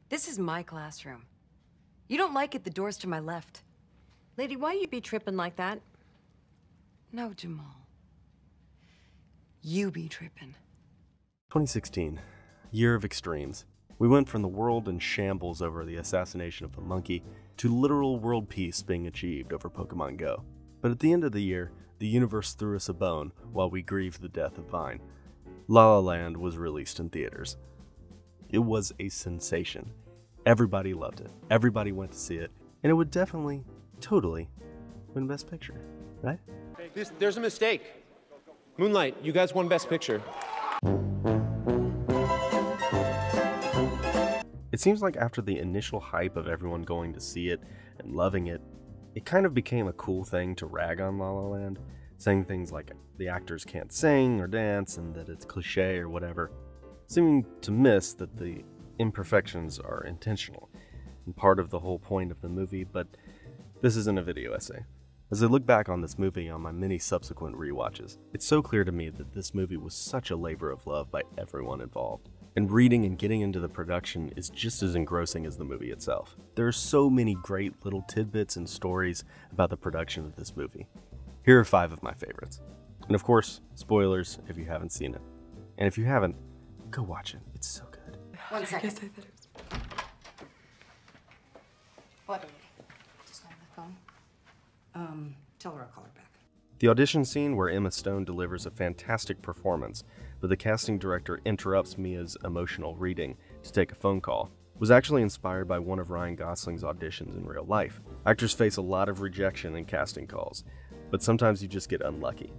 This is my classroom. You don't like it, the door's to my left. Lady, why you be tripping like that? No, Jamal. You be tripping. 2016, year of extremes. We went from the world in shambles over the assassination of a monkey to literal world peace being achieved over Pokemon Go. But at the end of the year, the universe threw us a bone while we grieved the death of Vine. La La Land was released in theaters. It was a sensation. Everybody loved it. Everybody went to see it. And it would definitely, totally win Best Picture, right? There's a mistake. Moonlight, you guys won Best Picture. It seems like after the initial hype of everyone going to see it and loving it, it kind of became a cool thing to rag on La La Land, saying things like the actors can't sing or dance and that it's cliche or whatever, seeming to miss that the imperfections are intentional and part of the whole point of the movie. But this isn't a video essay. As I look back on this movie on my many subsequent rewatches, it's so clear to me that this movie was such a labor of love by everyone involved. And reading and getting into the production is just as engrossing as the movie itself. There are so many great little tidbits and stories about the production of this movie. Here are 5 of my favorites. And of course, spoilers if you haven't seen it. And if you haven't, go watch it. It's so good. One second. What? Just on the phone? Tell her I'll call her back. The audition scene where Emma Stone delivers a fantastic performance, but the casting director interrupts Mia's emotional reading to take a phone call, was actually inspired by one of Ryan Gosling's auditions in real life. Actors face a lot of rejection in casting calls, but sometimes you just get unlucky.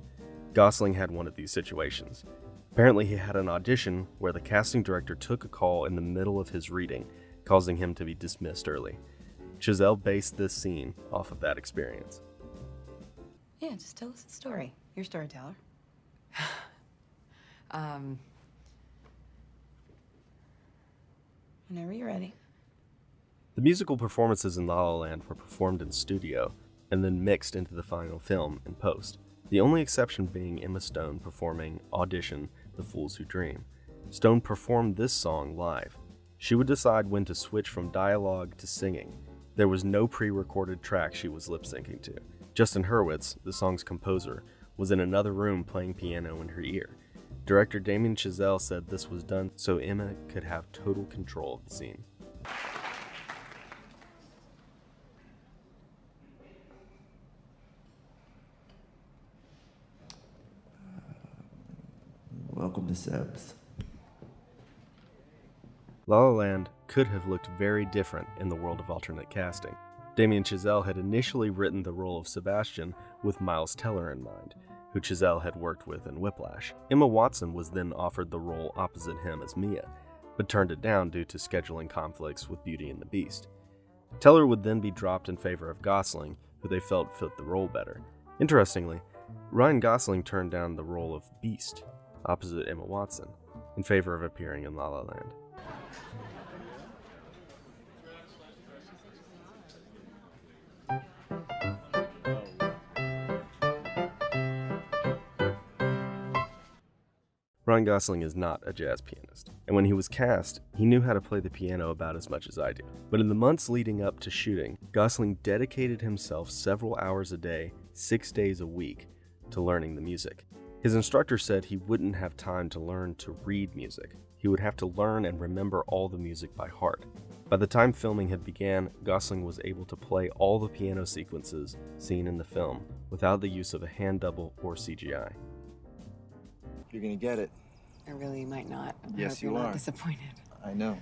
Gosling had one of these situations. Apparently he had an audition where the casting director took a call in the middle of his reading, causing him to be dismissed early. Chazelle based this scene off of that experience. Yeah, just tell us the story. You're a storyteller. Whenever you're ready. The musical performances in La La Land were performed in studio and then mixed into the final film in post. The only exception being Emma Stone performing Audition, The Fools Who Dream. Stone performed this song live. She would decide when to switch from dialogue to singing. There was no pre-recorded track she was lip-syncing to. Justin Hurwitz, the song's composer, was in another room playing piano in her ear. Director Damien Chazelle said this was done so Emma could have total control of the scene. Welcome to Seb's. La La Land could have looked very different in the world of alternate casting. Damien Chazelle had initially written the role of Sebastian with Miles Teller in mind, who Chazelle had worked with in Whiplash. Emma Watson was then offered the role opposite him as Mia, but turned it down due to scheduling conflicts with Beauty and the Beast. Teller would then be dropped in favor of Gosling, who they felt fit the role better. Interestingly, Ryan Gosling turned down the role of Beast, opposite Emma Watson, in favor of appearing in La La Land. Ryan Gosling is not a jazz pianist, and when he was cast, he knew how to play the piano about as much as I do. But in the months leading up to shooting, Gosling dedicated himself several hours a day, 6 days a week, to learning the music. His instructor said he wouldn't have time to learn to read music. He would have to learn and remember all the music by heart. By the time filming had began, Gosling was able to play all the piano sequences seen in the film without the use of a hand double or CGI. You're gonna get it. I really might not. Yes, you're you not are. disappointed. I know.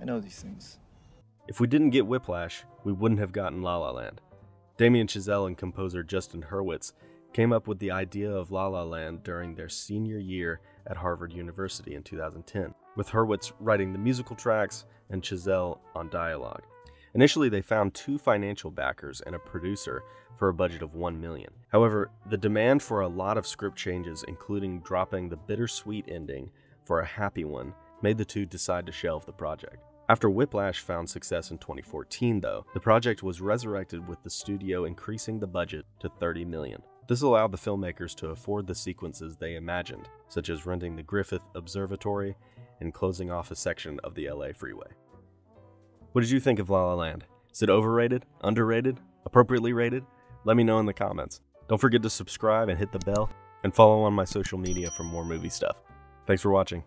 I know these things. If we didn't get Whiplash, we wouldn't have gotten La La Land. Damien Chazelle and composer Justin Hurwitz came up with the idea of La La Land during their senior year at Harvard University in 2010, with Hurwitz writing the musical tracks and Chazelle on dialogue. Initially, they found 2 financial backers and a producer for a budget of $1 million. However, the demand for a lot of script changes, including dropping the bittersweet ending for a happy one, made the two decide to shelve the project. After Whiplash found success in 2014, though, the project was resurrected with the studio increasing the budget to $30 million. This allowed the filmmakers to afford the sequences they imagined, such as renting the Griffith Observatory and closing off a section of the LA freeway. What did you think of La La Land? Is it overrated, underrated, appropriately rated? Let me know in the comments. Don't forget to subscribe and hit the bell, and follow on my social media for more movie stuff. Thanks for watching.